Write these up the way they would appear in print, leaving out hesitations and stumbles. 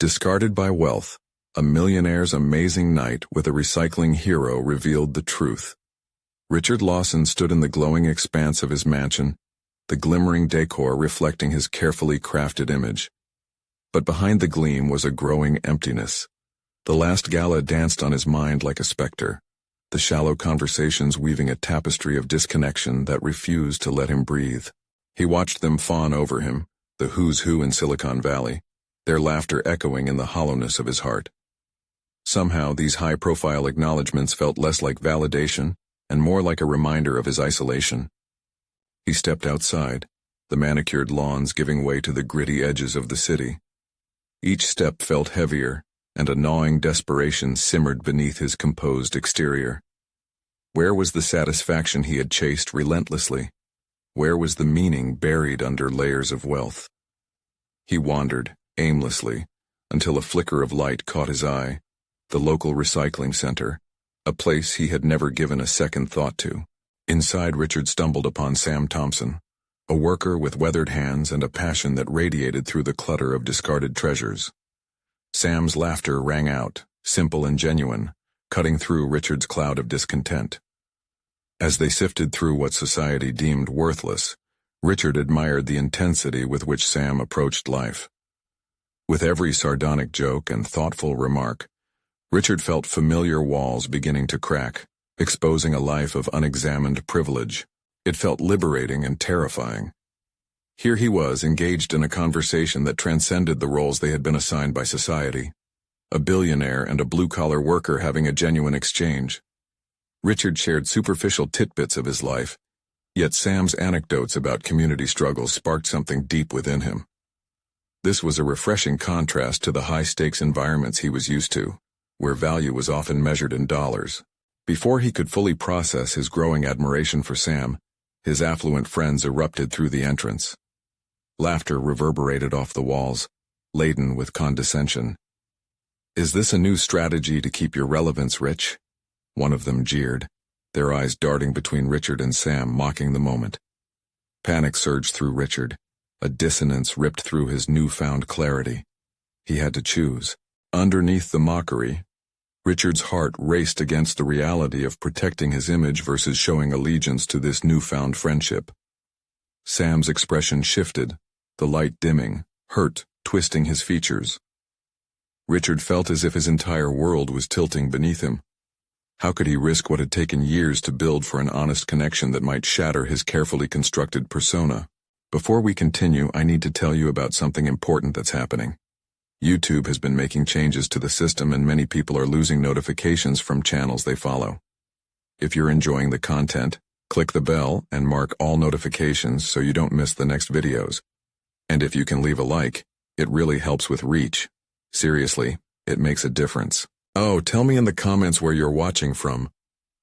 Discarded by wealth, a millionaire's amazing night with a recycling hero revealed the truth. Richard Lawson stood in the glowing expanse of his mansion, the glimmering decor reflecting his carefully crafted image. But behind the gleam was a growing emptiness. The last gala danced on his mind like a specter, the shallow conversations weaving a tapestry of disconnection that refused to let him breathe. He watched them fawn over him, the who's who in Silicon Valley, their laughter echoing in the hollowness of his heart. Somehow these high-profile acknowledgments felt less like validation and more like a reminder of his isolation. He stepped outside, the manicured lawns giving way to the gritty edges of the city. Each step felt heavier, and a gnawing desperation simmered beneath his composed exterior. Where was the satisfaction he had chased relentlessly? Where was the meaning buried under layers of wealth? He wandered, aimlessly, until a flicker of light caught his eye, the local recycling center, a place he had never given a second thought to. Inside, Richard stumbled upon Sam Thompson, a worker with weathered hands and a passion that radiated through the clutter of discarded treasures. Sam's laughter rang out, simple and genuine, cutting through Richard's cloud of discontent. As they sifted through what society deemed worthless, Richard admired the intensity with which Sam approached life. With every sardonic joke and thoughtful remark, Richard felt familiar walls beginning to crack, exposing a life of unexamined privilege. It felt liberating and terrifying. Here he was, engaged in a conversation that transcended the roles they had been assigned by society. A billionaire and a blue-collar worker having a genuine exchange. Richard shared superficial tidbits of his life, yet Sam's anecdotes about community struggles sparked something deep within him. This was a refreshing contrast to the high-stakes environments he was used to, where value was often measured in dollars. Before he could fully process his growing admiration for Sam, his affluent friends erupted through the entrance. Laughter reverberated off the walls, laden with condescension. "Is this a new strategy to keep your relevance rich?" One of them jeered, their eyes darting between Richard and Sam, mocking the moment. Panic surged through Richard. A dissonance ripped through his newfound clarity. He had to choose. Underneath the mockery, Richard's heart raced against the reality of protecting his image versus showing allegiance to this newfound friendship. Sam's expression shifted, the light dimming, hurt twisting his features. Richard felt as if his entire world was tilting beneath him. How could he risk what had taken years to build for an honest connection that might shatter his carefully constructed persona? Before we continue, I need to tell you about something important that's happening. YouTube has been making changes to the system and many people are losing notifications from channels they follow. If you're enjoying the content, click the bell and mark all notifications so you don't miss the next videos. And if you can leave a like, it really helps with reach. Seriously, it makes a difference. Oh, tell me in the comments where you're watching from.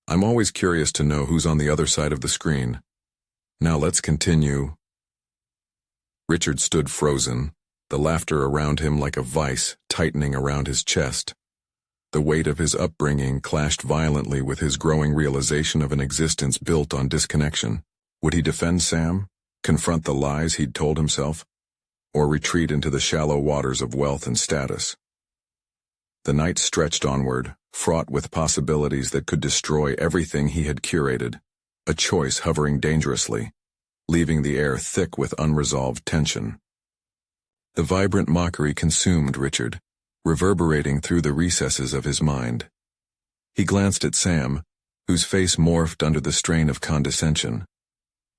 I'm always curious to know who's on the other side of the screen. Now let's continue. Richard stood frozen, the laughter around him like a vice tightening around his chest. The weight of his upbringing clashed violently with his growing realization of an existence built on disconnection. Would he defend Sam, confront the lies he'd told himself, or retreat into the shallow waters of wealth and status? The night stretched onward, fraught with possibilities that could destroy everything he had curated, a choice hovering dangerously, leaving the air thick with unresolved tension. The vibrant mockery consumed Richard, reverberating through the recesses of his mind. He glanced at Sam, whose face morphed under the strain of condescension.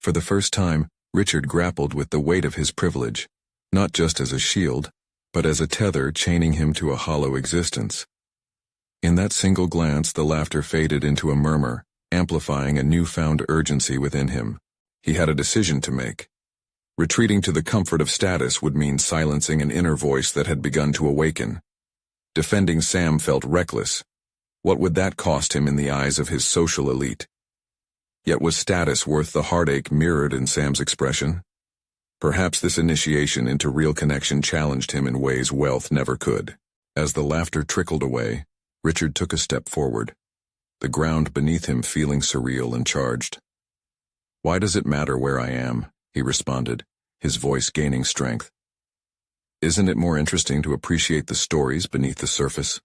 For the first time, Richard grappled with the weight of his privilege, not just as a shield, but as a tether chaining him to a hollow existence. In that single glance, the laughter faded into a murmur, amplifying a newfound urgency within him. He had a decision to make. Retreating to the comfort of status would mean silencing an inner voice that had begun to awaken. Defending Sam felt reckless. What would that cost him in the eyes of his social elite? Yet was status worth the heartache mirrored in Sam's expression? Perhaps this initiation into real connection challenged him in ways wealth never could. As the laughter trickled away, Richard took a step forward, the ground beneath him feeling surreal and charged. "Why does it matter where I am?" he responded, his voice gaining strength. Isn't it more interesting to appreciate the stories beneath the surface?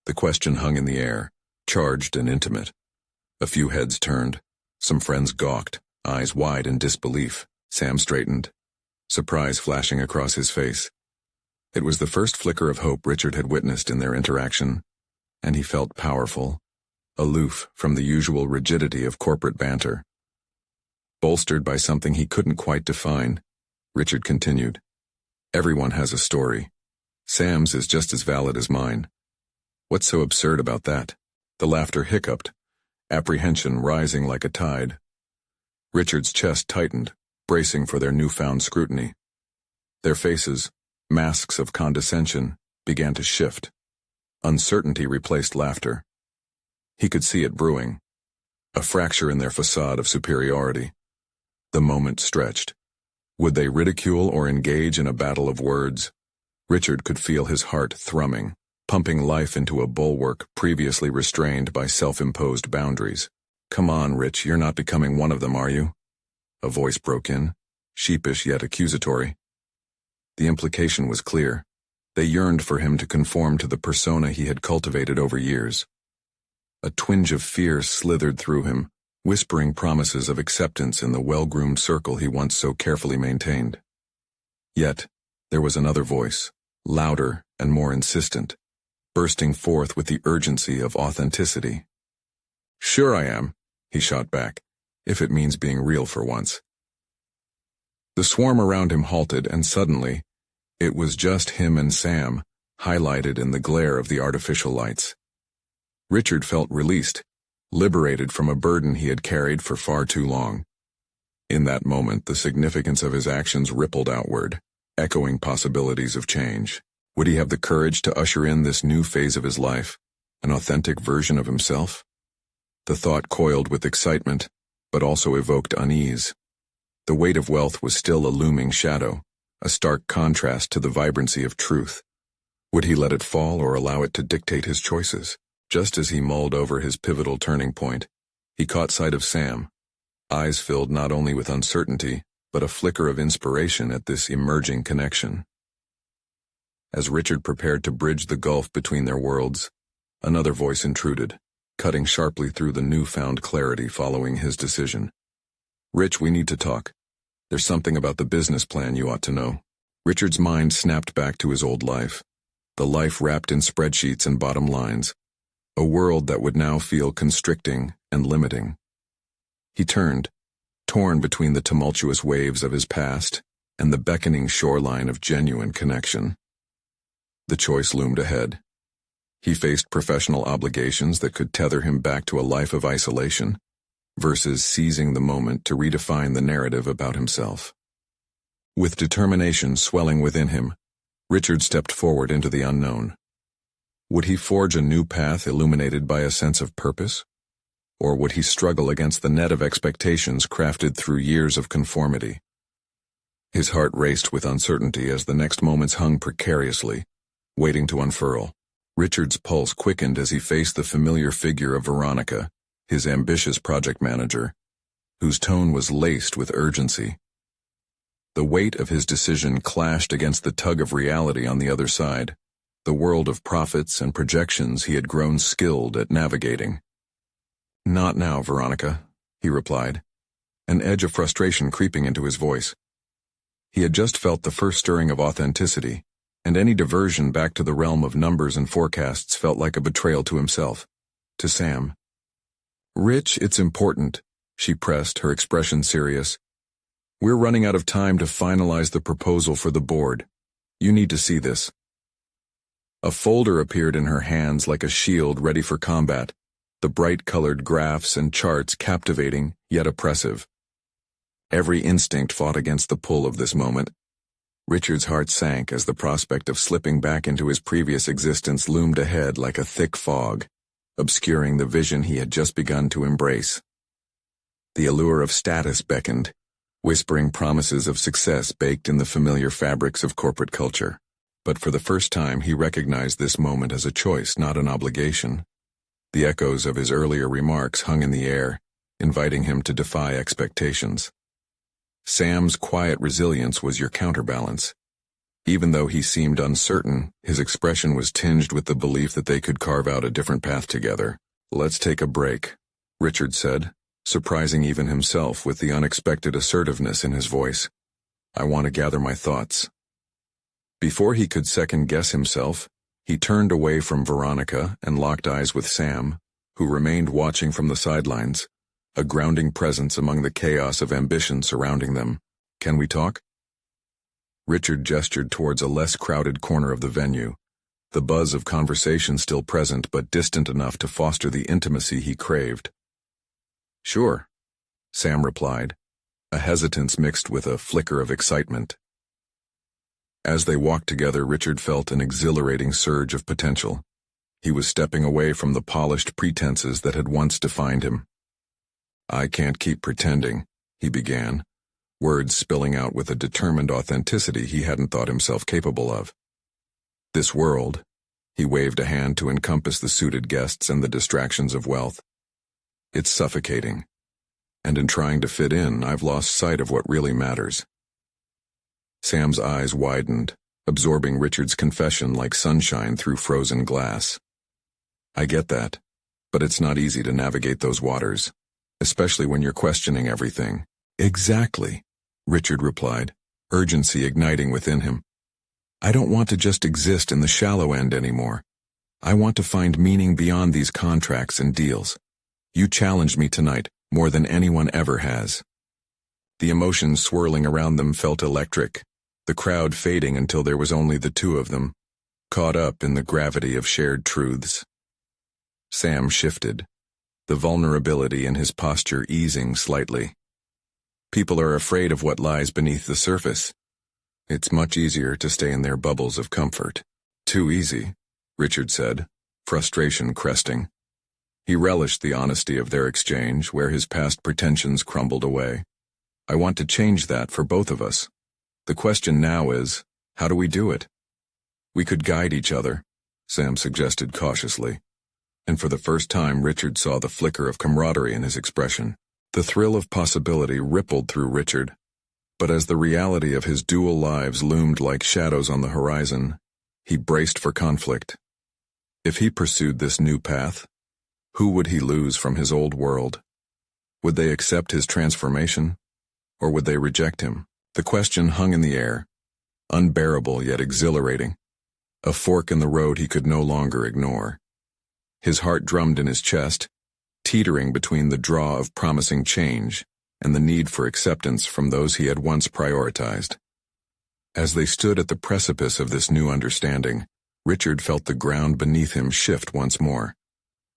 The question hung in the air, charged and intimate. A few heads turned. Some friends gawked, eyes wide in disbelief. Sam straightened, surprise flashing across his face. It was the first flicker of hope Richard had witnessed in their interaction, and he felt powerful, aloof from the usual rigidity of corporate banter. Bolstered by something he couldn't quite define, Richard continued. Everyone has a story. Sam's is just as valid as mine. What's so absurd about that? The laughter hiccuped, apprehension rising like a tide. Richard's chest tightened, bracing for their newfound scrutiny. Their faces, masks of condescension, began to shift. Uncertainty replaced laughter. He could see it brewing, a fracture in their facade of superiority. The moment stretched. Would they ridicule or engage in a battle of words? Richard could feel his heart thrumming, pumping life into a bulwark previously restrained by self-imposed boundaries. Come on, Rich, you're not becoming one of them, are you? A voice broke in, sheepish yet accusatory. The implication was clear. They yearned for him to conform to the persona he had cultivated over years. A twinge of fear slithered through him, whispering promises of acceptance in the well-groomed circle he once so carefully maintained. Yet, there was another voice, louder and more insistent, bursting forth with the urgency of authenticity. Sure I am, he shot back, if it means being real for once. The swarm around him halted, and suddenly, it was just him and Sam, highlighted in the glare of the artificial lights. Richard felt released, liberated from a burden he had carried for far too long. In that moment, the significance of his actions rippled outward, echoing possibilities of change. Would he have the courage to usher in this new phase of his life, an authentic version of himself? The thought coiled with excitement, but also evoked unease. The weight of wealth was still a looming shadow, a stark contrast to the vibrancy of truth. Would he let it fall or allow it to dictate his choices? Just as he mulled over his pivotal turning point, he caught sight of Sam, eyes filled not only with uncertainty, but a flicker of inspiration at this emerging connection. As Richard prepared to bridge the gulf between their worlds, another voice intruded, cutting sharply through the newfound clarity following his decision. Rich, we need to talk. There's something about the business plan you ought to know. Richard's mind snapped back to his old life, the life wrapped in spreadsheets and bottom lines, a world that would now feel constricting and limiting. He turned, torn between the tumultuous waves of his past and the beckoning shoreline of genuine connection. The choice loomed ahead. He faced professional obligations that could tether him back to a life of isolation, versus seizing the moment to redefine the narrative about himself. With determination swelling within him, Richard stepped forward into the unknown. Would he forge a new path illuminated by a sense of purpose? Or would he struggle against the net of expectations crafted through years of conformity? His heart raced with uncertainty as the next moments hung precariously, waiting to unfurl. Richard's pulse quickened as he faced the familiar figure of Veronica, his ambitious project manager, whose tone was laced with urgency. The weight of his decision clashed against the tug of reality on the other side, the world of profits and projections he had grown skilled at navigating. Not now, Veronica, he replied, an edge of frustration creeping into his voice. He had just felt the first stirring of authenticity, and any diversion back to the realm of numbers and forecasts felt like a betrayal to himself, to Sam. Rich, it's important, she pressed, her expression serious. We're running out of time to finalize the proposal for the board. You need to see this. A folder appeared in her hands like a shield ready for combat, the bright-colored graphs and charts captivating yet oppressive. Every instinct fought against the pull of this moment. Richard's heart sank as the prospect of slipping back into his previous existence loomed ahead like a thick fog, obscuring the vision he had just begun to embrace. The allure of status beckoned, whispering promises of success baked in the familiar fabrics of corporate culture. But for the first time he recognized this moment as a choice, not an obligation. The echoes of his earlier remarks hung in the air, inviting him to defy expectations. Sam's quiet resilience was your counterbalance. Even though he seemed uncertain, his expression was tinged with the belief that they could carve out a different path together. "Let's take a break," Richard said, surprising even himself with the unexpected assertiveness in his voice. "I want to gather my thoughts." Before he could second-guess himself, he turned away from Veronica and locked eyes with Sam, who remained watching from the sidelines, a grounding presence among the chaos of ambition surrounding them. "Can we talk?" Richard gestured towards a less crowded corner of the venue, the buzz of conversation still present but distant enough to foster the intimacy he craved. "Sure," Sam replied, a hesitance mixed with a flicker of excitement. As they walked together, Richard felt an exhilarating surge of potential. He was stepping away from the polished pretenses that had once defined him. "I can't keep pretending," he began, words spilling out with a determined authenticity he hadn't thought himself capable of. "This world," he waved a hand to encompass the suited guests and the distractions of wealth. "It's suffocating, and in trying to fit in, I've lost sight of what really matters." Sam's eyes widened, absorbing Richard's confession like sunshine through frozen glass. "I get that, but it's not easy to navigate those waters, especially when you're questioning everything." "Exactly," Richard replied, urgency igniting within him. "I don't want to just exist in the shallow end anymore. I want to find meaning beyond these contracts and deals. You challenged me tonight more than anyone ever has." The emotions swirling around them felt electric, the crowd fading until there was only the two of them, caught up in the gravity of shared truths. Sam shifted, the vulnerability in his posture easing slightly. "People are afraid of what lies beneath the surface. It's much easier to stay in their bubbles of comfort." "Too easy," Richard said, frustration cresting. He relished the honesty of their exchange, where his past pretensions crumbled away. "I want to change that for both of us. The question now is, how do we do it?" "We could guide each other," Sam suggested cautiously. And for the first time Richard saw the flicker of camaraderie in his expression. The thrill of possibility rippled through Richard, but as the reality of his dual lives loomed like shadows on the horizon, he braced for conflict. If he pursued this new path, who would he lose from his old world? Would they accept his transformation, or would they reject him? The question hung in the air, unbearable yet exhilarating, a fork in the road he could no longer ignore. His heart drummed in his chest, teetering between the draw of promising change and the need for acceptance from those he had once prioritized. As they stood at the precipice of this new understanding, Richard felt the ground beneath him shift once more.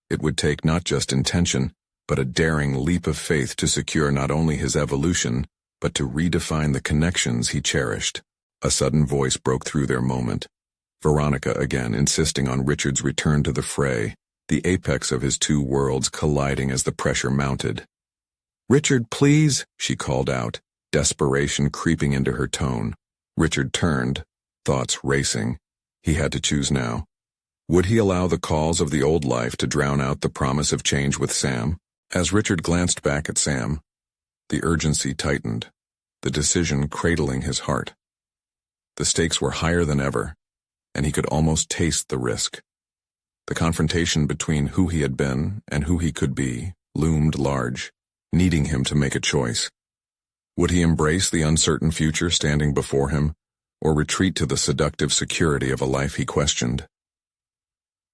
It would take not just intention, but a daring leap of faith to secure not only his evolution, but to redefine the connections he cherished. A sudden voice broke through their moment, Veronica again insisting on Richard's return to the fray, the apex of his two worlds colliding as the pressure mounted. "Richard, please," she called out, desperation creeping into her tone. Richard turned, thoughts racing. He had to choose now. Would he allow the calls of the old life to drown out the promise of change with Sam? As Richard glanced back at Sam, the urgency tightened, the decision cradling his heart. The stakes were higher than ever, and he could almost taste the risk. The confrontation between who he had been and who he could be loomed large, needing him to make a choice. Would he embrace the uncertain future standing before him, or retreat to the seductive security of a life he questioned?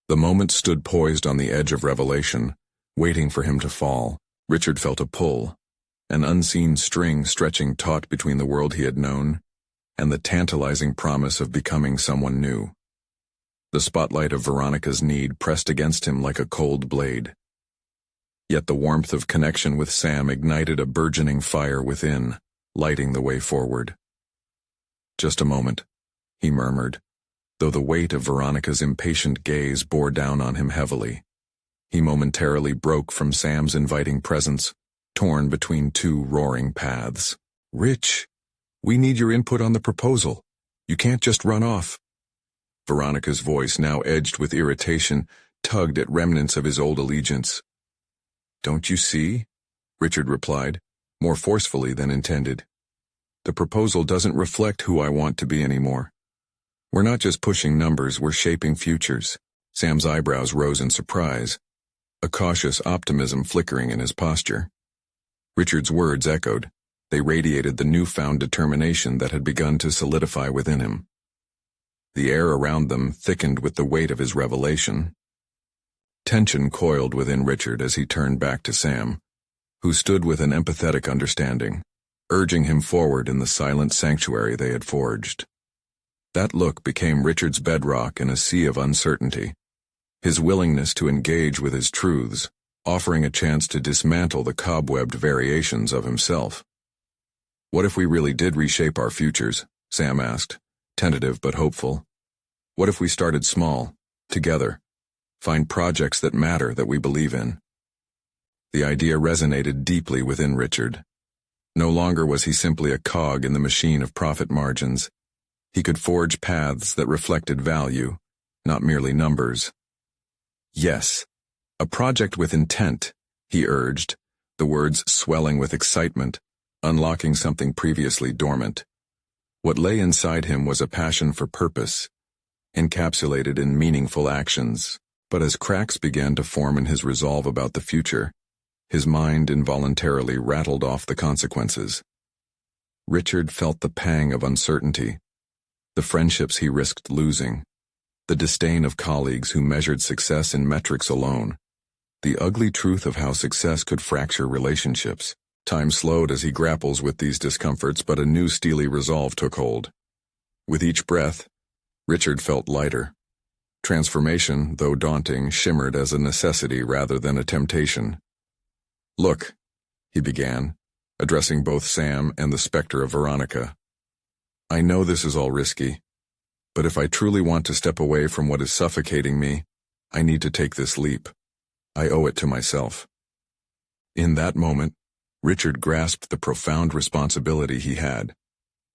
The moment stood poised on the edge of revelation, waiting for him to fall. Richard felt a pull, an unseen string stretching taut between the world he had known and the tantalizing promise of becoming someone new. The spotlight of Veronica's need pressed against him like a cold blade. Yet the warmth of connection with Sam ignited a burgeoning fire within, lighting the way forward. "Just a moment," he murmured, though the weight of Veronica's impatient gaze bore down on him heavily. He momentarily broke from Sam's inviting presence, torn between two roaring paths. "Rich, we need your input on the proposal. You can't just run off." Veronica's voice, now edged with irritation, tugged at remnants of his old allegiance. "Don't you see?" Richard replied, more forcefully than intended. "The proposal doesn't reflect who I want to be anymore. We're not just pushing numbers, we're shaping futures. Sam's eyebrows rose in surprise, a cautious optimism flickering in his posture. Richard's words echoed. They radiated the newfound determination that had begun to solidify within him. The air around them thickened with the weight of his revelation. Tension coiled within Richard as he turned back to Sam, who stood with an empathetic understanding, urging him forward in the silent sanctuary they had forged. That look became Richard's bedrock in a sea of uncertainty, his willingness to engage with his truths, offering a chance to dismantle the cobwebbed variations of himself. What if we really did reshape our futures? Sam asked, tentative but hopeful. What if we started small, together, find projects that matter that we believe in? The idea resonated deeply within Richard. No longer was he simply a cog in the machine of profit margins. He could forge paths that reflected value, not merely numbers. Yes, a project with intent, he urged, the words swelling with excitement, unlocking something previously dormant. What lay inside him was a passion for purpose, encapsulated in meaningful actions. But as cracks began to form in his resolve about the future, his mind involuntarily rattled off the consequences. Richard felt the pang of uncertainty, the friendships he risked losing, the disdain of colleagues who measured success in metrics alone, the ugly truth of how success could fracture relationships. Time slowed as he grapples with these discomforts, but a new steely resolve took hold. With each breath, Richard felt lighter. Transformation, though daunting, shimmered as a necessity rather than a temptation. Look, he began, addressing both Sam and the specter of Veronica. I know this is all risky, but if I truly want to step away from what is suffocating me, I need to take this leap. I owe it to myself. In that moment, Richard grasped the profound responsibility he had,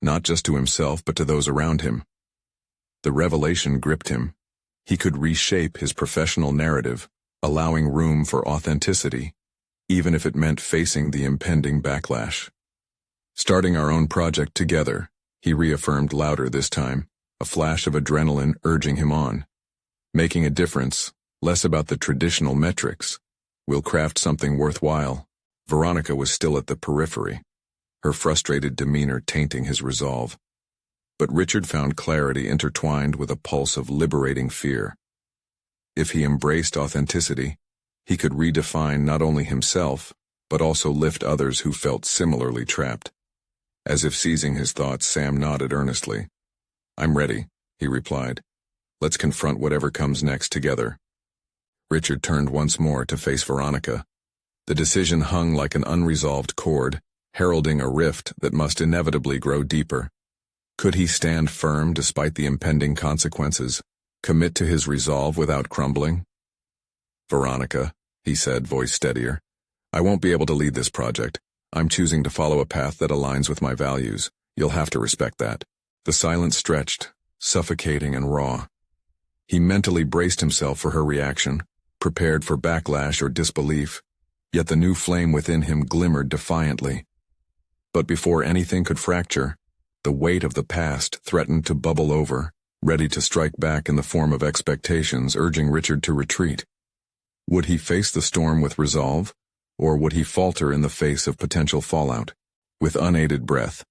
not just to himself but to those around him. The revelation gripped him. He could reshape his professional narrative, allowing room for authenticity, even if it meant facing the impending backlash. Starting our own project together, he reaffirmed louder this time, a flash of adrenaline urging him on. Making a difference, less about the traditional metrics. We'll craft something worthwhile. Veronica was still at the periphery, her frustrated demeanor tainting his resolve. But Richard found clarity intertwined with a pulse of liberating fear. If he embraced authenticity, he could redefine not only himself, but also lift others who felt similarly trapped. As if seizing his thoughts, Sam nodded earnestly. I'm ready, he replied. Let's confront whatever comes next together. Richard turned once more to face Veronica. The decision hung like an unresolved chord, heralding a rift that must inevitably grow deeper. Could he stand firm despite the impending consequences, commit to his resolve without crumbling? Veronica, he said, voice steadier, I won't be able to lead this project. I'm choosing to follow a path that aligns with my values. You'll have to respect that. The silence stretched, suffocating and raw. He mentally braced himself for her reaction, prepared for backlash or disbelief. Yet the new flame within him glimmered defiantly. But before anything could fracture, the weight of the past threatened to bubble over, ready to strike back in the form of expectations urging Richard to retreat. Would he face the storm with resolve, or would he falter in the face of potential fallout? With unaided breath,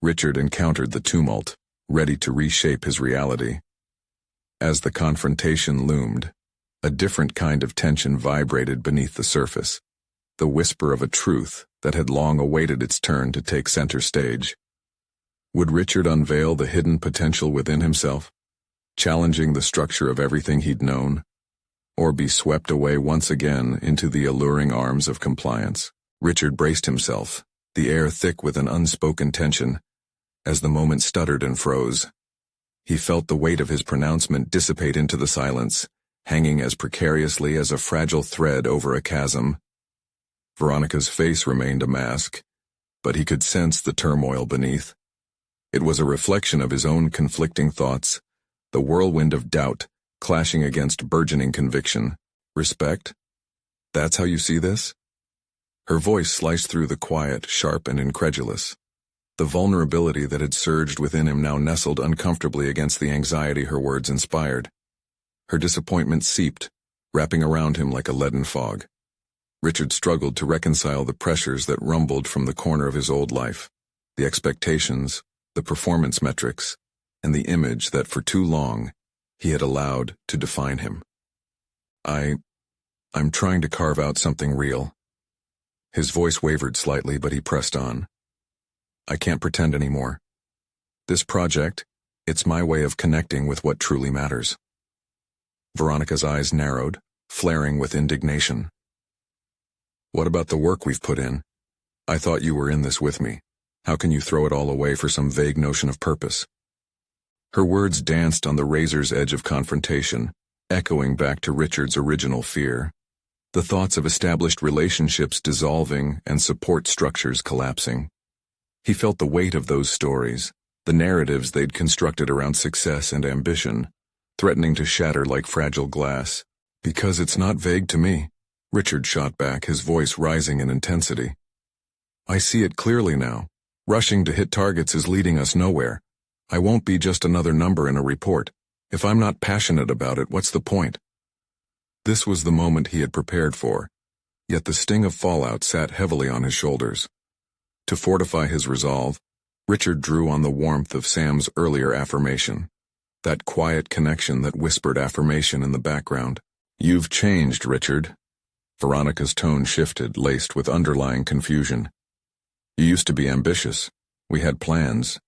Richard encountered the tumult, ready to reshape his reality. As the confrontation loomed, a different kind of tension vibrated beneath the surface. The whisper of a truth that had long awaited its turn to take center stage. Would Richard unveil the hidden potential within himself, challenging the structure of everything he'd known, or be swept away once again into the alluring arms of compliance? Richard braced himself, the air thick with an unspoken tension, as the moment stuttered and froze. He felt the weight of his pronouncement dissipate into the silence, hanging as precariously as a fragile thread over a chasm. Veronica's face remained a mask, but he could sense the turmoil beneath. It was a reflection of his own conflicting thoughts, the whirlwind of doubt clashing against burgeoning conviction. Respect? That's how you see this? Her voice sliced through the quiet, sharp and incredulous. The vulnerability that had surged within him now nestled uncomfortably against the anxiety her words inspired. Her disappointment seeped, wrapping around him like a leaden fog. Richard struggled to reconcile the pressures that rumbled from the corner of his old life, the expectations, the performance metrics, and the image that for too long he had allowed to define him. I'm trying to carve out something real. His voice wavered slightly, but he pressed on. I can't pretend anymore. This project, it's my way of connecting with what truly matters. Veronica's eyes narrowed, flaring with indignation. What about the work we've put in? I thought you were in this with me. How can you throw it all away for some vague notion of purpose? Her words danced on the razor's edge of confrontation, echoing back to Richard's original fear. The thoughts of established relationships dissolving and support structures collapsing. He felt the weight of those stories, the narratives they'd constructed around success and ambition, threatening to shatter like fragile glass. Because it's not vague to me, Richard shot back, his voice rising in intensity. I see it clearly now. Rushing to hit targets is leading us nowhere. I won't be just another number in a report. If I'm not passionate about it, what's the point? This was the moment he had prepared for, yet the sting of fallout sat heavily on his shoulders. To fortify his resolve, Richard drew on the warmth of Sam's earlier affirmation, that quiet connection that whispered affirmation in the background. You've changed, Richard. Veronica's tone shifted, laced with underlying confusion. You used to be ambitious. We had plans.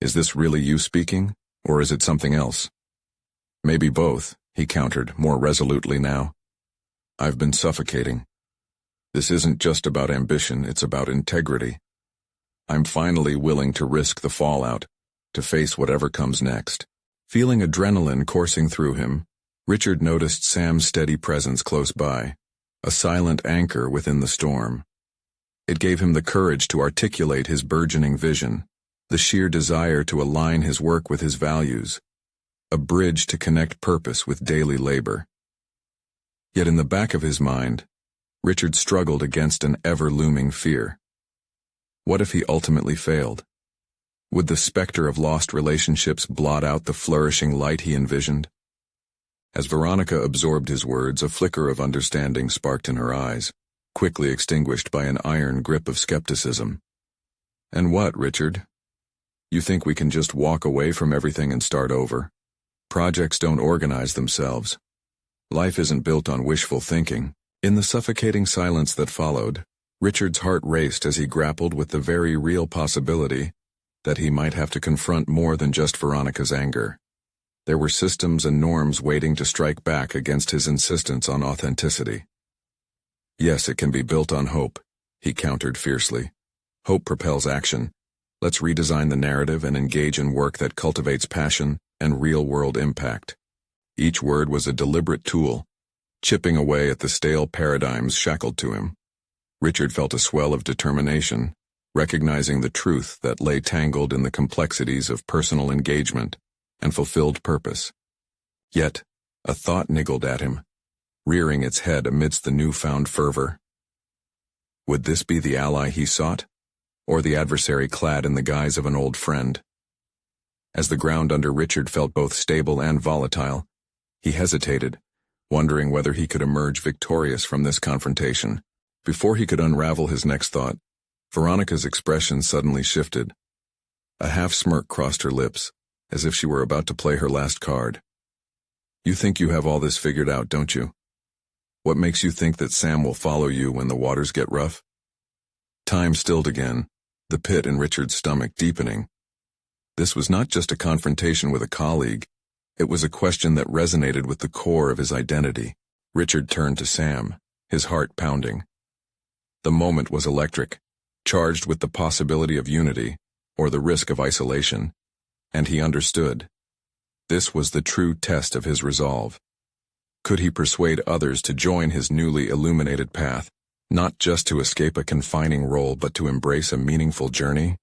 Is this really you speaking, or is it something else? Maybe both, he countered, more resolutely now. I've been suffocating. This isn't just about ambition, it's about integrity. I'm finally willing to risk the fallout, to face whatever comes next. Feeling adrenaline coursing through him, Richard noticed Sam's steady presence close by, a silent anchor within the storm. It gave him the courage to articulate his burgeoning vision, the sheer desire to align his work with his values, a bridge to connect purpose with daily labor. Yet in the back of his mind, Richard struggled against an ever-looming fear. What if he ultimately failed? Would the specter of lost relationships blot out the flourishing light he envisioned? As Veronica absorbed his words, a flicker of understanding sparked in her eyes, quickly extinguished by an iron grip of skepticism. And what, Richard? You think we can just walk away from everything and start over? Projects don't organize themselves. Life isn't built on wishful thinking. In the suffocating silence that followed, Richard's heart raced as he grappled with the very real possibility that he might have to confront more than just Veronica's anger. There were systems and norms waiting to strike back against his insistence on authenticity. Yes, it can be built on hope, he countered fiercely. Hope propels action. Let's redesign the narrative and engage in work that cultivates passion and real-world impact. Each word was a deliberate tool, chipping away at the stale paradigms shackled to him. Richard felt a swell of determination, recognizing the truth that lay tangled in the complexities of personal engagement and fulfilled purpose. Yet, a thought niggled at him, rearing its head amidst the newfound fervor. Would this be the ally he sought, or the adversary clad in the guise of an old friend? As the ground under Richard felt both stable and volatile, he hesitated, wondering whether he could emerge victorious from this confrontation. Before he could unravel his next thought, Veronica's expression suddenly shifted. A half-smirk crossed her lips, as if she were about to play her last card. You think you have all this figured out, don't you? What makes you think that Sam will follow you when the waters get rough? Time stilled again, the pit in Richard's stomach deepening. This was not just a confrontation with a colleague, it was a question that resonated with the core of his identity. Richard turned to Sam, his heart pounding. The moment was electric, charged with the possibility of unity, or the risk of isolation, and he understood. This was the true test of his resolve. Could he persuade others to join his newly illuminated path, not just to escape a confining role but to embrace a meaningful journey?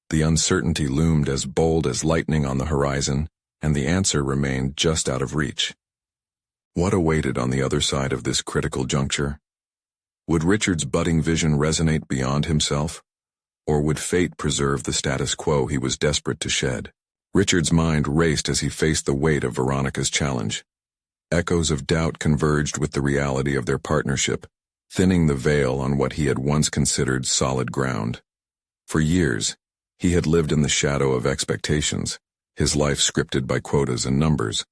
The uncertainty loomed as bold as lightning on the horizon, and the answer remained just out of reach. What awaited on the other side of this critical juncture? Would Richard's budding vision resonate beyond himself? Or would fate preserve the status quo he was desperate to shed? Richard's mind raced as he faced the weight of Veronica's challenge. Echoes of doubt converged with the reality of their partnership, thinning the veil on what he had once considered solid ground. For years, he had lived in the shadow of expectations, his life scripted by quotas and numbers.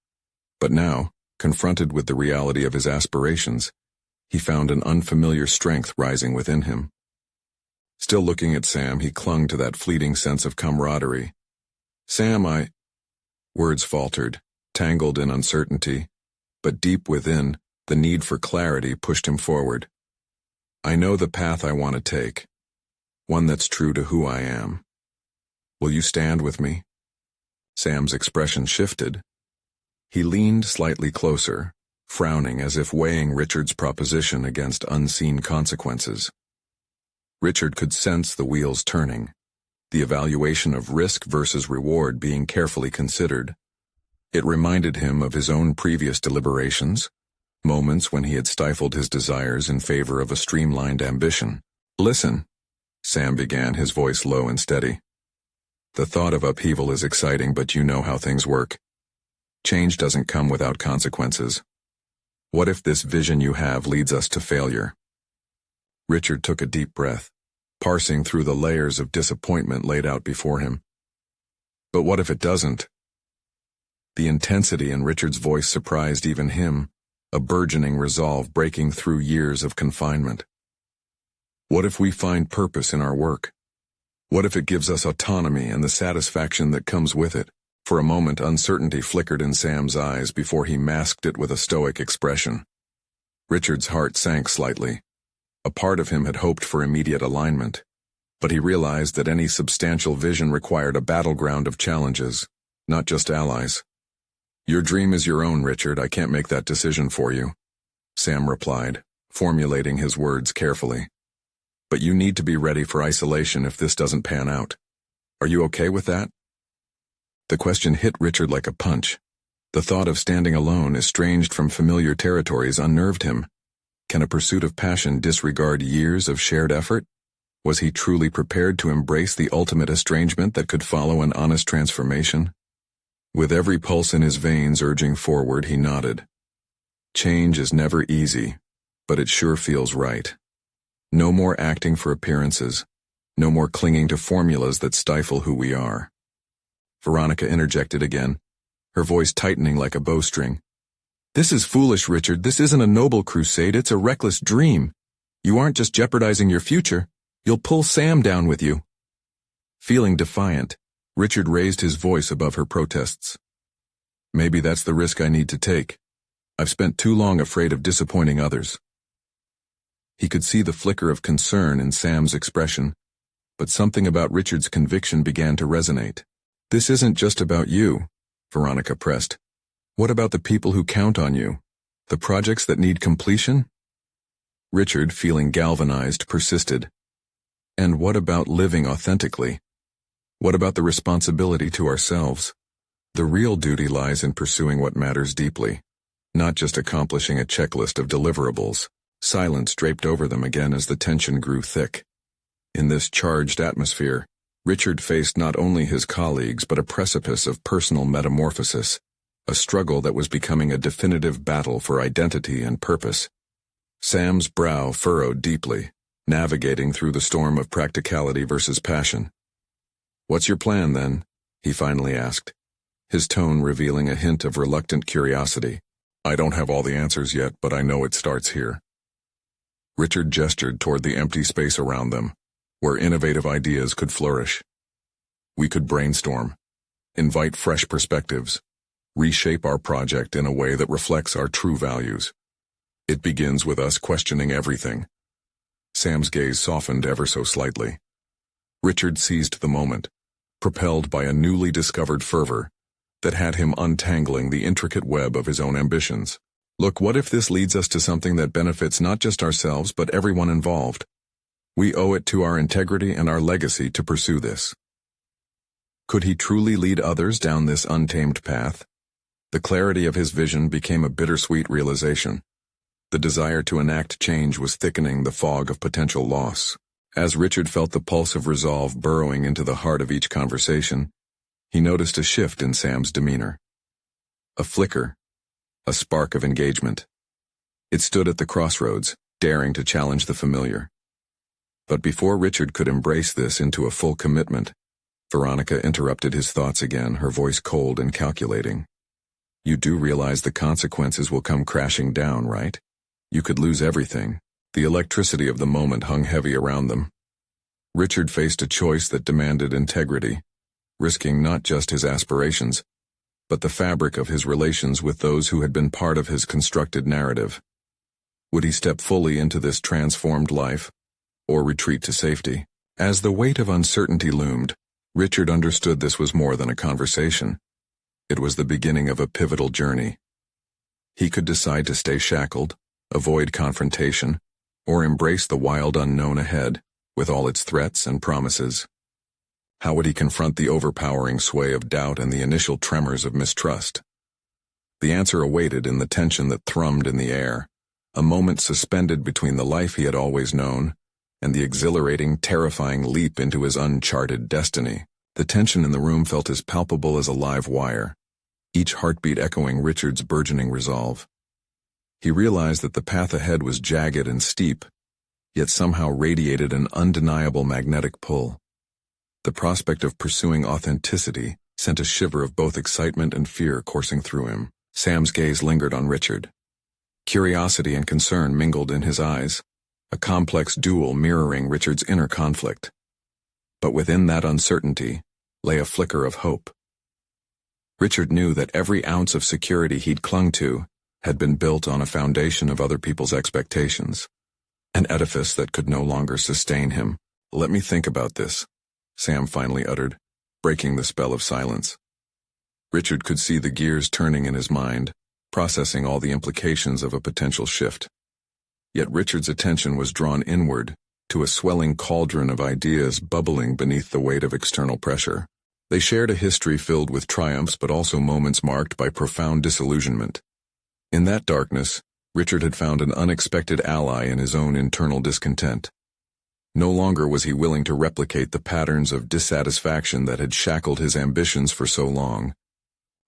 But now, confronted with the reality of his aspirations, he found an unfamiliar strength rising within him. Still looking at Sam, he clung to that fleeting sense of camaraderie. "Sam, Words faltered, tangled in uncertainty, but deep within, the need for clarity pushed him forward. "I know the path I want to take, one that's true to who I am. Will you stand with me?" Sam's expression shifted. He leaned slightly closer, frowning as if weighing Richard's proposition against unseen consequences. Richard could sense the wheels turning, the evaluation of risk versus reward being carefully considered. It reminded him of his own previous deliberations, moments when he had stifled his desires in favor of a streamlined ambition. "Listen," Sam began, his voice low and steady. "The thought of upheaval is exciting, but you know how things work. Change doesn't come without consequences. What if this vision you have leads us to failure?" Richard took a deep breath, parsing through the layers of disappointment laid out before him. "But what if it doesn't?" The intensity in Richard's voice surprised even him, a burgeoning resolve breaking through years of confinement. "What if we find purpose in our work? What if it gives us autonomy and the satisfaction that comes with it?" For a moment, uncertainty flickered in Sam's eyes before he masked it with a stoic expression. Richard's heart sank slightly. A part of him had hoped for immediate alignment, but he realized that any substantial vision required a battleground of challenges, not just allies. "Your dream is your own, Richard. I can't make that decision for you," Sam replied, formulating his words carefully. "But you need to be ready for isolation if this doesn't pan out. Are you okay with that?" The question hit Richard like a punch. The thought of standing alone, estranged from familiar territories, unnerved him. Can a pursuit of passion disregard years of shared effort? Was he truly prepared to embrace the ultimate estrangement that could follow an honest transformation? With every pulse in his veins urging forward, he nodded. Change is never easy, but it sure feels right. No more acting for appearances. No more clinging to formulas that stifle who we are. Veronica interjected again, her voice tightening like a bowstring. "This is foolish, Richard. This isn't a noble crusade, it's a reckless dream. You aren't just jeopardizing your future, you'll pull Sam down with you." Feeling defiant, Richard raised his voice above her protests. "Maybe that's the risk I need to take. I've spent too long afraid of disappointing others." He could see the flicker of concern in Sam's expression, but something about Richard's conviction began to resonate. "This isn't just about you," Veronica pressed. "What about the people who count on you? The projects that need completion?" Richard, feeling galvanized, persisted. "And what about living authentically? What about the responsibility to ourselves? The real duty lies in pursuing what matters deeply, not just accomplishing a checklist of deliverables." Silence draped over them again as the tension grew thick. In this charged atmosphere, Richard faced not only his colleagues but a precipice of personal metamorphosis, a struggle that was becoming a definitive battle for identity and purpose. Sam's brow furrowed deeply, navigating through the storm of practicality versus passion. "What's your plan, then?" he finally asked, his tone revealing a hint of reluctant curiosity. "I don't have all the answers yet, but I know it starts here." Richard gestured toward the empty space around them, where innovative ideas could flourish. "We could brainstorm, invite fresh perspectives, reshape our project in a way that reflects our true values. It begins with us questioning everything." Sam's gaze softened ever so slightly. Richard seized the moment, propelled by a newly discovered fervor that had him untangling the intricate web of his own ambitions. "Look, what if this leads us to something that benefits not just ourselves but everyone involved? We owe it to our integrity and our legacy to pursue this." Could he truly lead others down this untamed path? The clarity of his vision became a bittersweet realization. The desire to enact change was thickening the fog of potential loss. As Richard felt the pulse of resolve burrowing into the heart of each conversation, he noticed a shift in Sam's demeanor. A flicker, a spark of engagement. It stood at the crossroads, daring to challenge the familiar. But before Richard could embrace this into a full commitment, Veronica interrupted his thoughts again, her voice cold and calculating. You do realize the consequences will come crashing down, right? You could lose everything. The electricity of the moment hung heavy around them. Richard faced a choice that demanded integrity, risking not just his aspirations, but the fabric of his relations with those who had been part of his constructed narrative. Would he step fully into this transformed life, or retreat to safety? As the weight of uncertainty loomed, Richard understood this was more than a conversation. It was the beginning of a pivotal journey. He could decide to stay shackled, avoid confrontation, or embrace the wild unknown ahead, with all its threats and promises. How would he confront the overpowering sway of doubt and the initial tremors of mistrust? The answer awaited in the tension that thrummed in the air, a moment suspended between the life he had always known and the exhilarating, terrifying leap into his uncharted destiny. The tension in the room felt as palpable as a live wire, each heartbeat echoing Richard's burgeoning resolve. He realized that the path ahead was jagged and steep, yet somehow radiated an undeniable magnetic pull. The prospect of pursuing authenticity sent a shiver of both excitement and fear coursing through him. Sam's gaze lingered on Richard. Curiosity and concern mingled in his eyes, a complex duel mirroring Richard's inner conflict. But within that uncertainty lay a flicker of hope. Richard knew that every ounce of security he'd clung to had been built on a foundation of other people's expectations, an edifice that could no longer sustain him. Let me think about this, Sam finally uttered, breaking the spell of silence. Richard could see the gears turning in his mind, processing all the implications of a potential shift. Yet Richard's attention was drawn inward, to a swelling cauldron of ideas bubbling beneath the weight of external pressure. They shared a history filled with triumphs but also moments marked by profound disillusionment. In that darkness, Richard had found an unexpected ally in his own internal discontent. No longer was he willing to replicate the patterns of dissatisfaction that had shackled his ambitions for so long.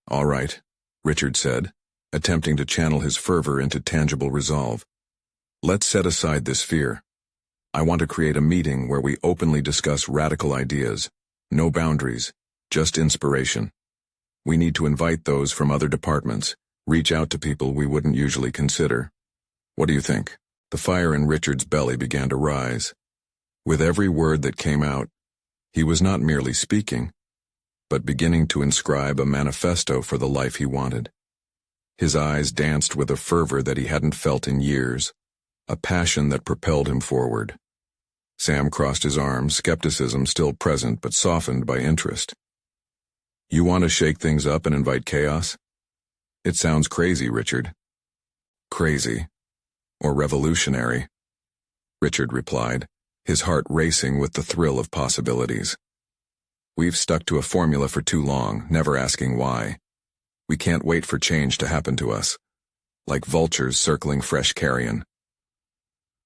All right, Richard said, attempting to channel his fervor into tangible resolve. Let's set aside this fear. I want to create a meeting where we openly discuss radical ideas. No boundaries, just inspiration. We need to invite those from other departments, reach out to people we wouldn't usually consider. What do you think? The fire in Richard's belly began to rise. With every word that came out, he was not merely speaking, but beginning to inscribe a manifesto for the life he wanted. His eyes danced with a fervor that he hadn't felt in years, a passion that propelled him forward. Sam crossed his arms, skepticism still present but softened by interest. You want to shake things up and invite chaos? It sounds crazy, Richard. Crazy. Or revolutionary, Richard replied, his heart racing with the thrill of possibilities. We've stuck to a formula for too long, never asking why. We can't wait for change to happen to us, like vultures circling fresh carrion.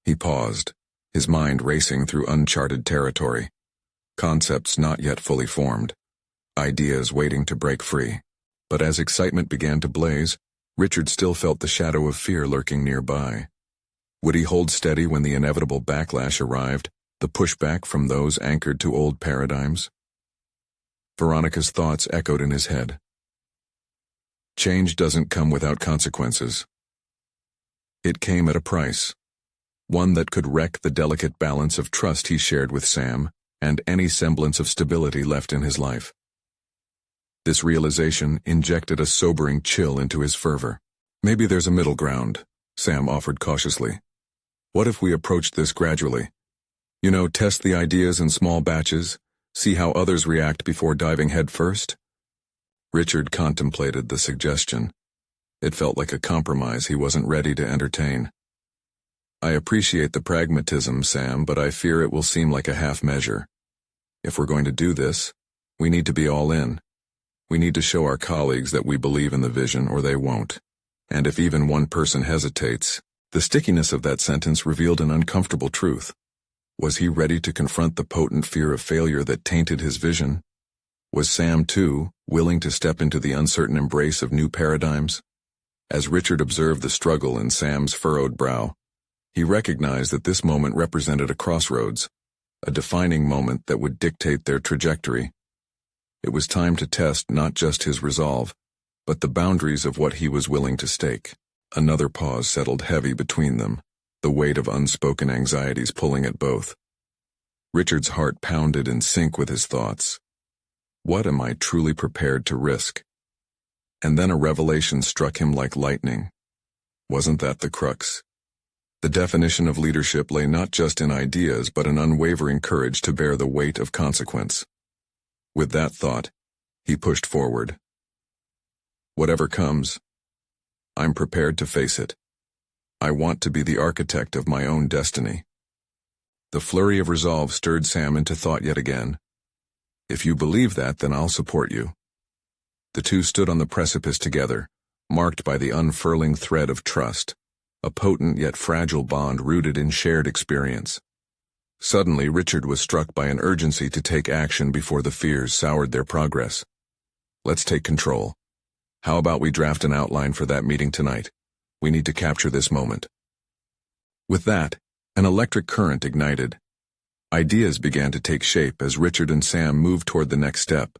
He paused, his mind racing through uncharted territory, concepts not yet fully formed, ideas waiting to break free. But as excitement began to blaze, Richard still felt the shadow of fear lurking nearby. Would he hold steady when the inevitable backlash arrived, the pushback from those anchored to old paradigms? Veronica's thoughts echoed in his head. Change doesn't come without consequences. It came at a price, one that could wreck the delicate balance of trust he shared with Sam and any semblance of stability left in his life. This realization injected a sobering chill into his fervor. Maybe there's a middle ground, Sam offered cautiously. What if we approached this gradually? Test the ideas in small batches, see how others react before diving headfirst? Richard contemplated the suggestion. It felt like a compromise he wasn't ready to entertain. I appreciate the pragmatism, Sam, but I fear it will seem like a half measure. If we're going to do this, we need to be all in. We need to show our colleagues that we believe in the vision or they won't. And if even one person hesitates, the stickiness of that sentence revealed an uncomfortable truth. Was he ready to confront the potent fear of failure that tainted his vision? Was Sam, too, willing to step into the uncertain embrace of new paradigms? As Richard observed the struggle in Sam's furrowed brow, he recognized that this moment represented a crossroads, a defining moment that would dictate their trajectory. It was time to test not just his resolve, but the boundaries of what he was willing to stake. Another pause settled heavy between them, the weight of unspoken anxieties pulling at both. Richard's heart pounded in sync with his thoughts. What am I truly prepared to risk? And then a revelation struck him like lightning. Wasn't that the crux? The definition of leadership lay not just in ideas but in unwavering courage to bear the weight of consequence. With that thought, he pushed forward. Whatever comes, I'm prepared to face it. I want to be the architect of my own destiny. The flurry of resolve stirred Sam into thought yet again. If you believe that, then I'll support you. The two stood on the precipice together, marked by the unfurling thread of trust, a potent yet fragile bond rooted in shared experience. Suddenly, Richard was struck by an urgency to take action before the fears soured their progress. Let's take control. How about we draft an outline for that meeting tonight? We need to capture this moment. With that, an electric current ignited. Ideas began to take shape as Richard and Sam moved toward the next step.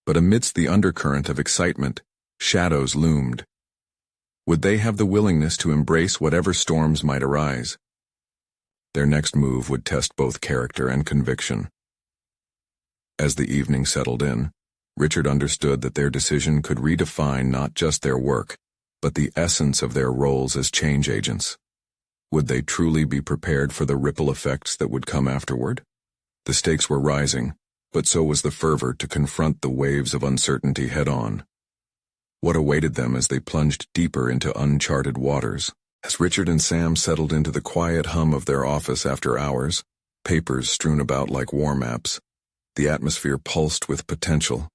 But amidst the undercurrent of excitement, shadows loomed. Would they have the willingness to embrace whatever storms might arise? Their next move would test both character and conviction. As the evening settled in, Richard understood that their decision could redefine not just their work, but the essence of their roles as change agents. Would they truly be prepared for the ripple effects that would come afterward? The stakes were rising, but so was the fervor to confront the waves of uncertainty head-on. What awaited them as they plunged deeper into uncharted waters? As Richard and Sam settled into the quiet hum of their office after hours, papers strewn about like war maps, the atmosphere pulsed with potential.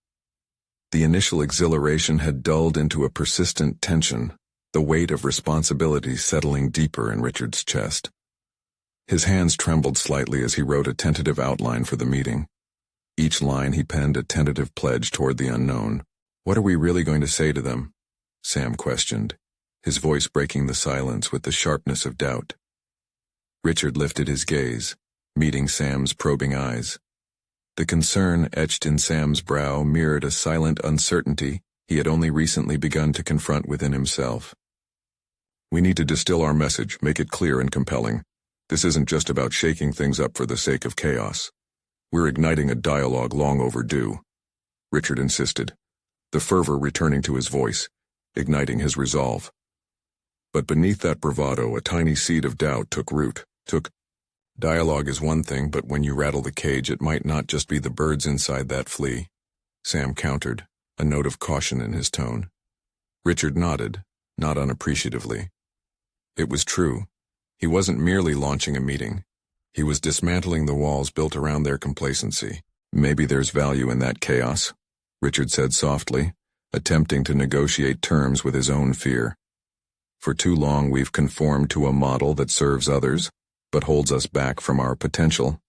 The initial exhilaration had dulled into a persistent tension, the weight of responsibility settling deeper in Richard's chest. His hands trembled slightly as he wrote a tentative outline for the meeting. Each line he penned a tentative pledge toward the unknown. What are we really going to say to them? Sam questioned, his voice breaking the silence with the sharpness of doubt. Richard lifted his gaze, meeting Sam's probing eyes. The concern etched in Sam's brow mirrored a silent uncertainty he had only recently begun to confront within himself. We need to distill our message, make it clear and compelling. This isn't just about shaking things up for the sake of chaos. We're igniting a dialogue long overdue, Richard insisted, the fervor returning to his voice, igniting his resolve. But beneath that bravado, a tiny seed of doubt took root. Dialogue is one thing, but when you rattle the cage, it might not just be the birds inside that flea, Sam countered, a note of caution in his tone. Richard nodded, not unappreciatively. It was true. He wasn't merely launching a meeting. He was dismantling the walls built around their complacency. Maybe there's value in that chaos, Richard said softly, attempting to negotiate terms with his own fear. For too long we've conformed to a model that serves others, but holds us back from our potential.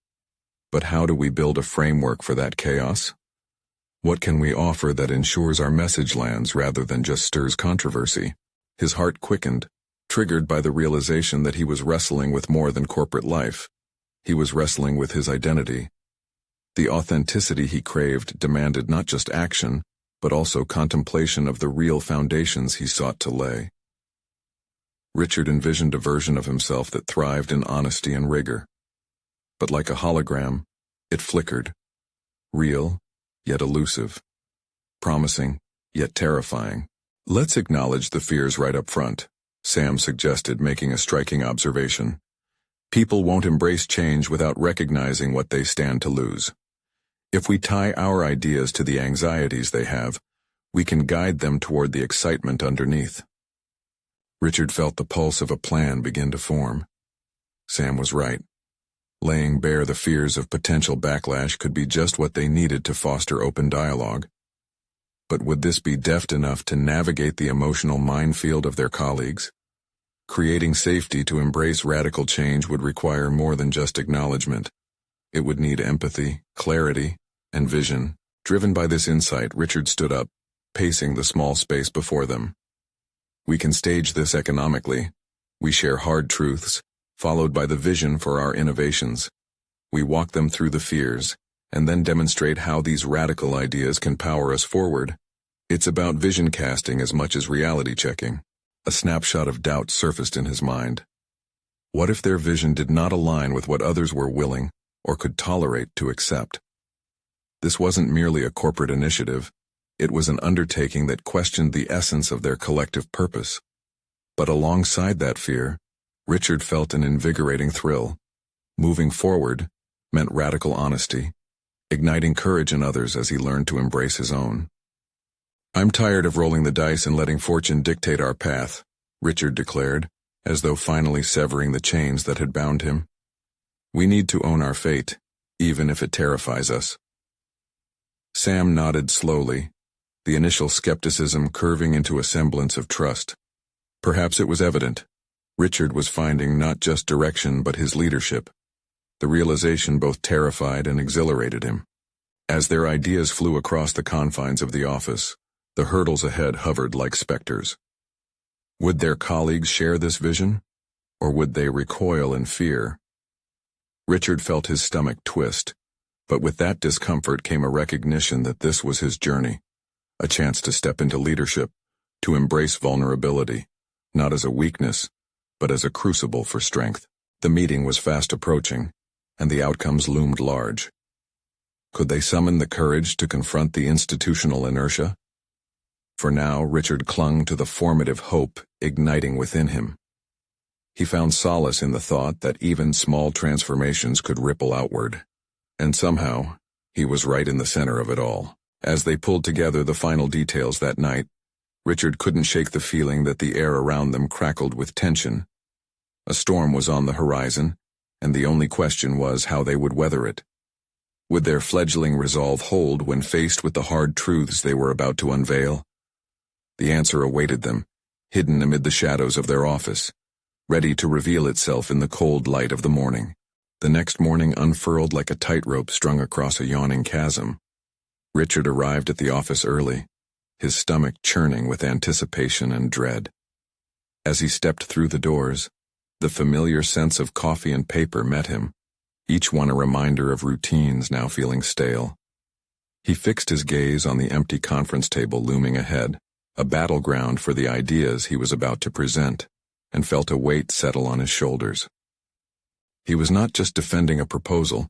But how do we build a framework for that chaos? What can we offer that ensures our message lands rather than just stirs controversy? His heart quickened, triggered by the realization that he was wrestling with more than corporate life. He was wrestling with his identity. The authenticity he craved demanded not just action, but also contemplation of the real foundations he sought to lay. Richard envisioned a version of himself that thrived in honesty and rigor. But like a hologram, it flickered. Real, yet elusive. Promising, yet terrifying. Let's acknowledge the fears right up front, Sam suggested, making a striking observation. People won't embrace change without recognizing what they stand to lose. If we tie our ideas to the anxieties they have, we can guide them toward the excitement underneath. Richard felt the pulse of a plan begin to form. Sam was right. Laying bare the fears of potential backlash could be just what they needed to foster open dialogue. But would this be deft enough to navigate the emotional minefield of their colleagues? Creating safety to embrace radical change would require more than just acknowledgement. It would need empathy, clarity, and vision. Driven by this insight, Richard stood up, pacing the small space before them. We can stage this economically. We share hard truths, followed by the vision for our innovations. We walk them through the fears, and then demonstrate how these radical ideas can power us forward. It's about vision casting as much as reality checking. A snapshot of doubt surfaced in his mind. What if their vision did not align with what others were willing or could tolerate to accept? This wasn't merely a corporate initiative. It was an undertaking that questioned the essence of their collective purpose. But alongside that fear, Richard felt an invigorating thrill. Moving forward meant radical honesty, igniting courage in others as he learned to embrace his own. "I'm tired of rolling the dice and letting fortune dictate our path," Richard declared, as though finally severing the chains that had bound him. "We need to own our fate, even if it terrifies us." Sam nodded slowly, the initial skepticism curving into a semblance of trust. Perhaps it was evident. Richard was finding not just direction but his leadership. The realization both terrified and exhilarated him. As their ideas flew across the confines of the office, the hurdles ahead hovered like specters. Would their colleagues share this vision, or would they recoil in fear? Richard felt his stomach twist, but with that discomfort came a recognition that this was his journey, a chance to step into leadership, to embrace vulnerability, not as a weakness, but as a crucible for strength. The meeting was fast approaching, and the outcomes loomed large. Could they summon the courage to confront the institutional inertia? For now, Richard clung to the formative hope igniting within him. He found solace in the thought that even small transformations could ripple outward. And somehow, he was right in the center of it all. As they pulled together the final details that night, Richard couldn't shake the feeling that the air around them crackled with tension. A storm was on the horizon, and the only question was how they would weather it. Would their fledgling resolve hold when faced with the hard truths they were about to unveil? The answer awaited them, hidden amid the shadows of their office, ready to reveal itself in the cold light of the morning. The next morning unfurled like a tightrope strung across a yawning chasm. Richard arrived at the office early, his stomach churning with anticipation and dread. As he stepped through the doors, the familiar sense of coffee and paper met him, each one a reminder of routines now feeling stale. He fixed his gaze on the empty conference table looming ahead, a battleground for the ideas he was about to present, and felt a weight settle on his shoulders. He was not just defending a proposal.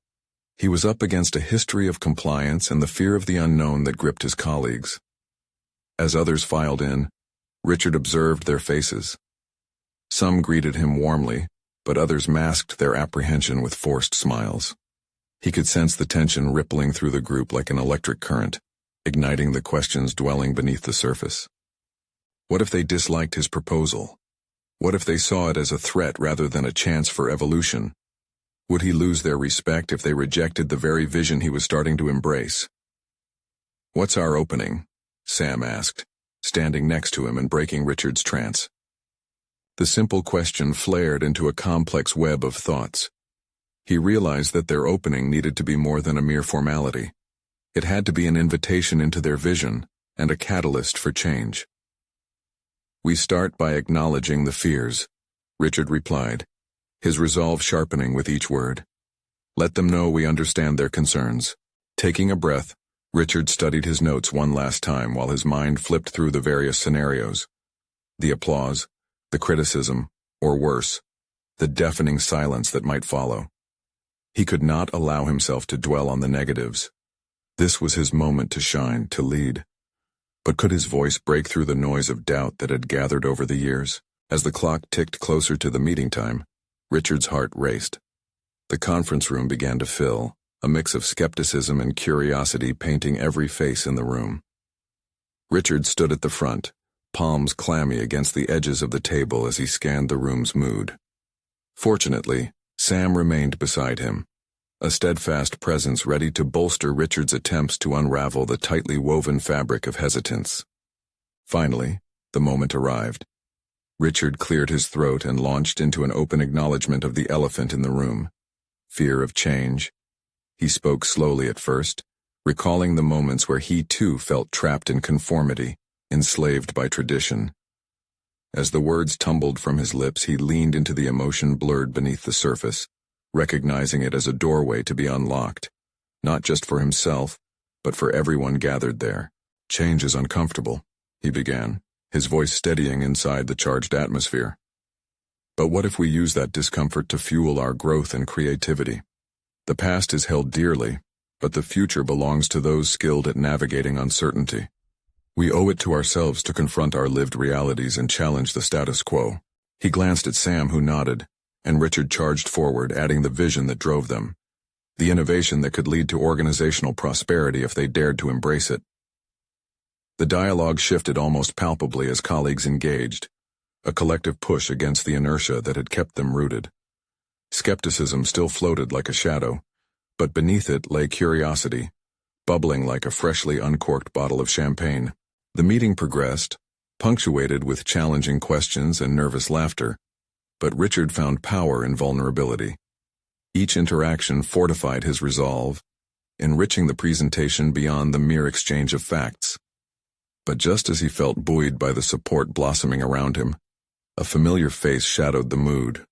He was up against a history of compliance and the fear of the unknown that gripped his colleagues. As others filed in, Richard observed their faces. Some greeted him warmly, but others masked their apprehension with forced smiles. He could sense the tension rippling through the group like an electric current, igniting the questions dwelling beneath the surface. What if they disliked his proposal? What if they saw it as a threat rather than a chance for evolution? Would he lose their respect if they rejected the very vision he was starting to embrace? "What's our opening?" Sam asked, standing next to him and breaking Richard's trance. The simple question flared into a complex web of thoughts. He realized that their opening needed to be more than a mere formality. It had to be an invitation into their vision and a catalyst for change. "We start by acknowledging the fears," Richard replied, his resolve sharpening with each word. "Let them know we understand their concerns." Taking a breath, Richard studied his notes one last time while his mind flipped through the various scenarios. The applause, the criticism, or worse, the deafening silence that might follow. He could not allow himself to dwell on the negatives. This was his moment to shine, to lead. But could his voice break through the noise of doubt that had gathered over the years? As the clock ticked closer to the meeting time, Richard's heart raced. The conference room began to fill, a mix of skepticism and curiosity painting every face in the room. Richard stood at the front, palms clammy against the edges of the table as he scanned the room's mood. Fortunately, Sam remained beside him, a steadfast presence ready to bolster Richard's attempts to unravel the tightly woven fabric of hesitance. Finally, the moment arrived. Richard cleared his throat and launched into an open acknowledgement of the elephant in the room. Fear of change. He spoke slowly at first, recalling the moments where he too felt trapped in conformity, enslaved by tradition. As the words tumbled from his lips, he leaned into the emotion blurred beneath the surface, recognizing it as a doorway to be unlocked, not just for himself, but for everyone gathered there. "Change is uncomfortable," he began, his voice steadying inside the charged atmosphere. "But what if we use that discomfort to fuel our growth and creativity? The past is held dearly, but the future belongs to those skilled at navigating uncertainty. We owe it to ourselves to confront our lived realities and challenge the status quo." He glanced at Sam, who nodded, and Richard charged forward, adding the vision that drove them, the innovation that could lead to organizational prosperity if they dared to embrace it. The dialogue shifted almost palpably as colleagues engaged, a collective push against the inertia that had kept them rooted. Skepticism still floated like a shadow, but beneath it lay curiosity, bubbling like a freshly uncorked bottle of champagne. The meeting progressed, punctuated with challenging questions and nervous laughter, but Richard found power in vulnerability. Each interaction fortified his resolve, enriching the presentation beyond the mere exchange of facts. But just as he felt buoyed by the support blossoming around him, a familiar face shadowed the mood.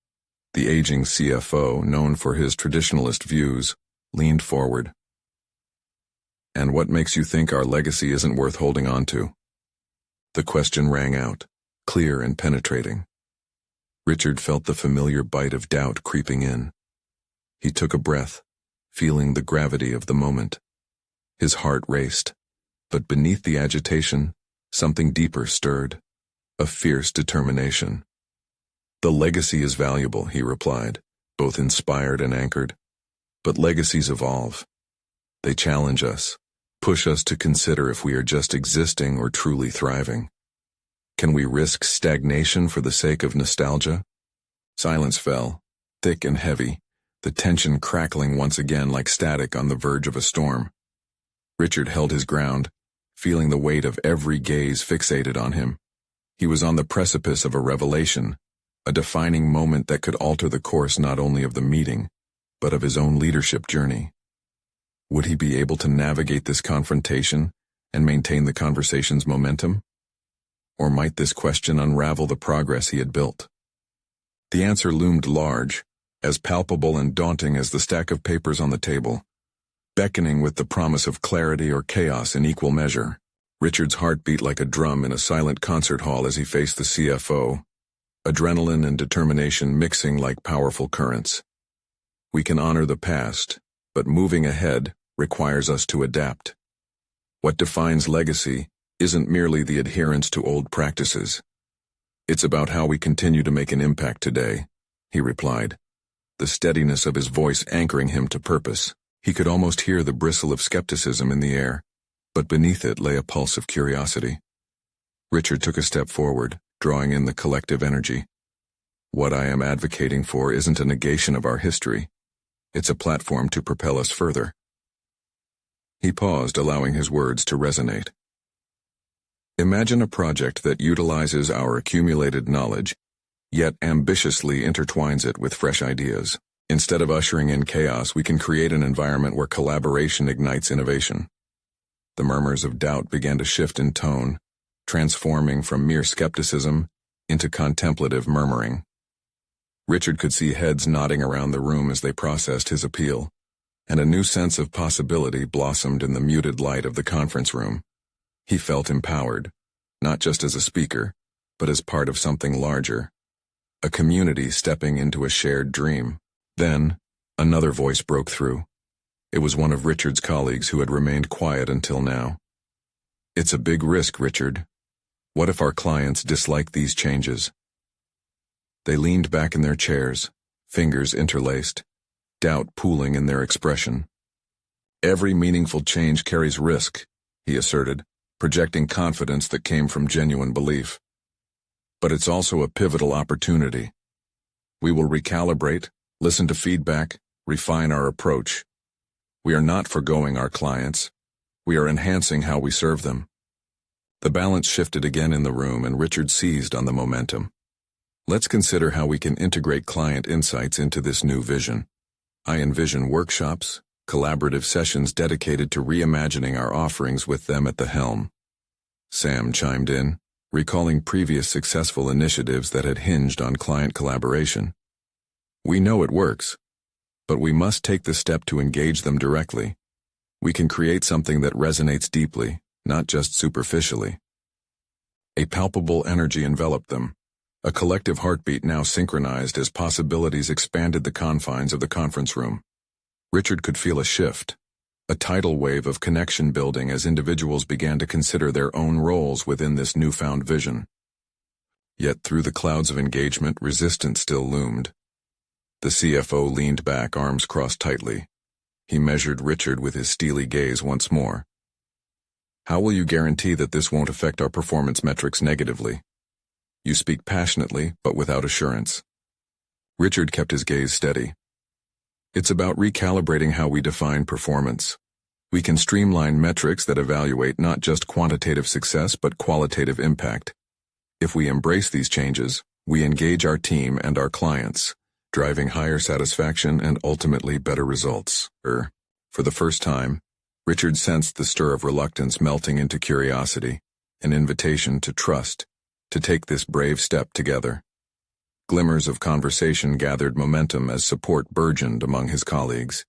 The aging CFO, known for his traditionalist views, leaned forward. "And what makes you think our legacy isn't worth holding on to?" The question rang out, clear and penetrating. Richard felt the familiar bite of doubt creeping in. He took a breath, feeling the gravity of the moment. His heart raced, but beneath the agitation, something deeper stirred, a fierce determination. "The legacy is valuable," he replied, both inspired and anchored. "But legacies evolve. They challenge us, push us to consider if we are just existing or truly thriving. Can we risk stagnation for the sake of nostalgia?" Silence fell, thick and heavy, the tension crackling once again like static on the verge of a storm. Richard held his ground, feeling the weight of every gaze fixated on him. He was on the precipice of a revelation, a defining moment that could alter the course not only of the meeting, but of his own leadership journey. Would he be able to navigate this confrontation and maintain the conversation's momentum? Or might this question unravel the progress he had built? The answer loomed large, as palpable and daunting as the stack of papers on the table, beckoning with the promise of clarity or chaos in equal measure. Richard's heart beat like a drum in a silent concert hall as he faced the CFO, adrenaline and determination mixing like powerful currents. We can honor the past, but moving ahead requires us to adapt. What defines legacy isn't merely the adherence to old practices. It's about how we continue to make an impact today, he replied, the steadiness of his voice anchoring him to purpose. He could almost hear the bristle of skepticism in the air, but beneath it lay a pulse of curiosity. Richard took a step forward, drawing in the collective energy. What I am advocating for isn't a negation of our history. It's a platform to propel us further. He paused, allowing his words to resonate. Imagine a project that utilizes our accumulated knowledge, yet ambitiously intertwines it with fresh ideas. Instead of ushering in chaos, we can create an environment where collaboration ignites innovation. The murmurs of doubt began to shift in tone, transforming from mere skepticism into contemplative murmuring. Richard could see heads nodding around the room as they processed his appeal, and a new sense of possibility blossomed in the muted light of the conference room. He felt empowered, not just as a speaker, but as part of something larger, a community stepping into a shared dream. Then, another voice broke through. It was one of Richard's colleagues who had remained quiet until now. It's a big risk, Richard. What if our clients dislike these changes? They leaned back in their chairs, fingers interlaced, doubt pooling in their expression. Every meaningful change carries risk, he asserted, projecting confidence that came from genuine belief. But it's also a pivotal opportunity. We will recalibrate, listen to feedback, refine our approach. We are not forgoing our clients. We are enhancing how we serve them. The balance shifted again in the room, and Richard seized on the momentum. Let's consider how we can integrate client insights into this new vision. I envision workshops, collaborative sessions dedicated to reimagining our offerings with them at the helm. Sam chimed in, recalling previous successful initiatives that had hinged on client collaboration. We know it works, but we must take the step to engage them directly. We can create something that resonates deeply, not just superficially. A palpable energy enveloped them. A collective heartbeat now synchronized as possibilities expanded the confines of the conference room. Richard could feel a shift, a tidal wave of connection building as individuals began to consider their own roles within this newfound vision. Yet through the clouds of engagement, resistance still loomed. The CFO leaned back, arms crossed tightly. He measured Richard with his steely gaze once more. How will you guarantee that this won't affect our performance metrics negatively? You speak passionately, but without assurance. Richard kept his gaze steady. It's about recalibrating how we define performance. We can streamline metrics that evaluate not just quantitative success but qualitative impact. If we embrace these changes, we engage our team and our clients, driving higher satisfaction and ultimately better results. For the first time, Richard sensed the stir of reluctance melting into curiosity, an invitation to trust, to take this brave step together. Glimmers of conversation gathered momentum as support burgeoned among his colleagues.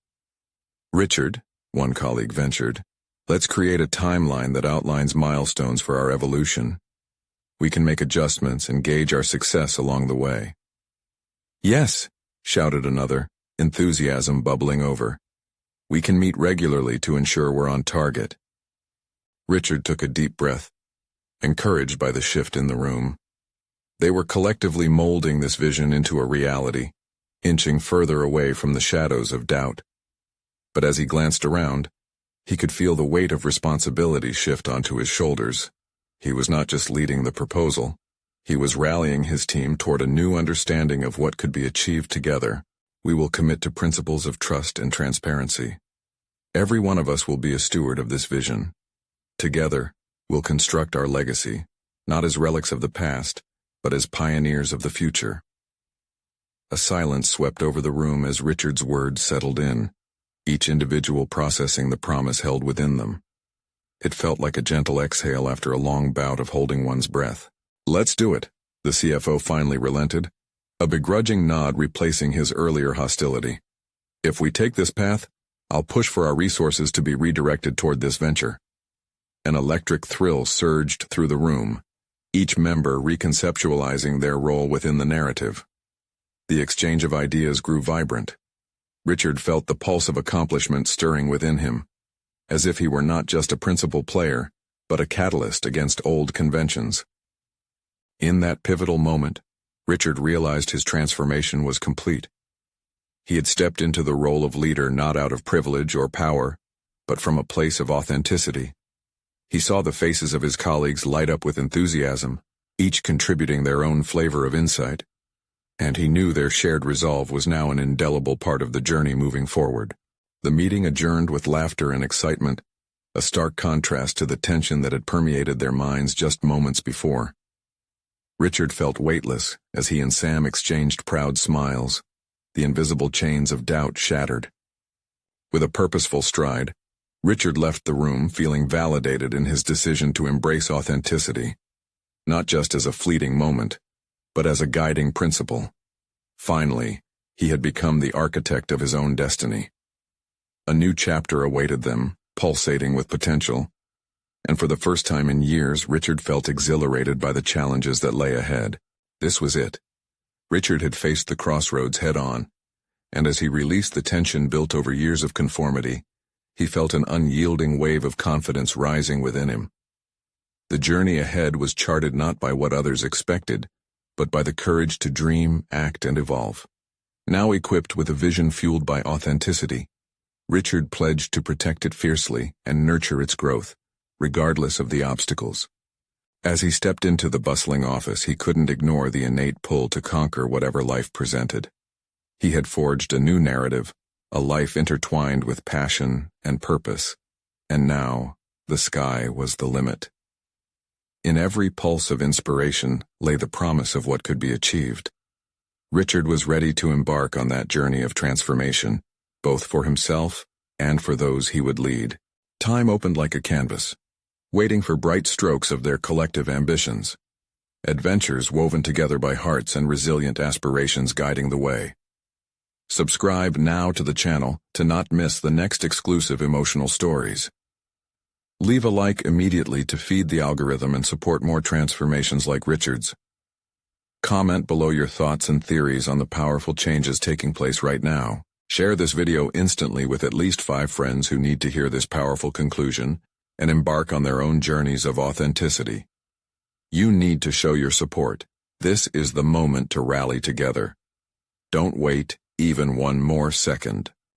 Richard, one colleague ventured, let's create a timeline that outlines milestones for our evolution. We can make adjustments and gauge our success along the way. Yes, shouted another, enthusiasm bubbling over. We can meet regularly to ensure we're on target. Richard took a deep breath, encouraged by the shift in the room. They were collectively molding this vision into a reality, inching further away from the shadows of doubt. But as he glanced around, he could feel the weight of responsibility shift onto his shoulders. He was not just leading the proposal, he was rallying his team toward a new understanding of what could be achieved together. We will commit to principles of trust and transparency. Every one of us will be a steward of this vision. Together, we'll construct our legacy, not as relics of the past, but as pioneers of the future. A silence swept over the room as Richard's words settled in, each individual processing the promise held within them. It felt like a gentle exhale after a long bout of holding one's breath. Let's do it, the CFO finally relented, a begrudging nod replacing his earlier hostility. If we take this path, I'll push for our resources to be redirected toward this venture. An electric thrill surged through the room, each member reconceptualizing their role within the narrative. The exchange of ideas grew vibrant. Richard felt the pulse of accomplishment stirring within him, as if he were not just a principal player, but a catalyst against old conventions. In that pivotal moment, Richard realized his transformation was complete. He had stepped into the role of leader not out of privilege or power, but from a place of authenticity. He saw the faces of his colleagues light up with enthusiasm, each contributing their own flavor of insight, and he knew their shared resolve was now an indelible part of the journey moving forward. The meeting adjourned with laughter and excitement, a stark contrast to the tension that had permeated their minds just moments before. Richard felt weightless as he and Sam exchanged proud smiles, the invisible chains of doubt shattered. With a purposeful stride, Richard left the room feeling validated in his decision to embrace authenticity, not just as a fleeting moment, but as a guiding principle. Finally, he had become the architect of his own destiny. A new chapter awaited them, pulsating with potential, and for the first time in years, Richard felt exhilarated by the challenges that lay ahead. This was it. Richard had faced the crossroads head-on, and as he released the tension built over years of conformity, he felt an unyielding wave of confidence rising within him. The journey ahead was charted not by what others expected, but by the courage to dream, act, and evolve. Now equipped with a vision fueled by authenticity, Richard pledged to protect it fiercely and nurture its growth, regardless of the obstacles. As he stepped into the bustling office, he couldn't ignore the innate pull to conquer whatever life presented. He had forged a new narrative, a life intertwined with passion and purpose, and now the sky was the limit. In every pulse of inspiration lay the promise of what could be achieved. Richard was ready to embark on that journey of transformation, both for himself and for those he would lead. Time opened like a canvas, waiting for bright strokes of their collective ambitions. Adventures woven together by hearts and resilient aspirations guiding the way. Subscribe now to the channel to not miss the next exclusive emotional stories. Leave a like immediately to feed the algorithm and support more transformations like Richard's. Comment below your thoughts and theories on the powerful changes taking place right now. Share this video instantly with at least 5 friends who need to hear this powerful conclusion and embark on their own journeys of authenticity. You need to show your support. This is the moment to rally together. Don't wait even one more second.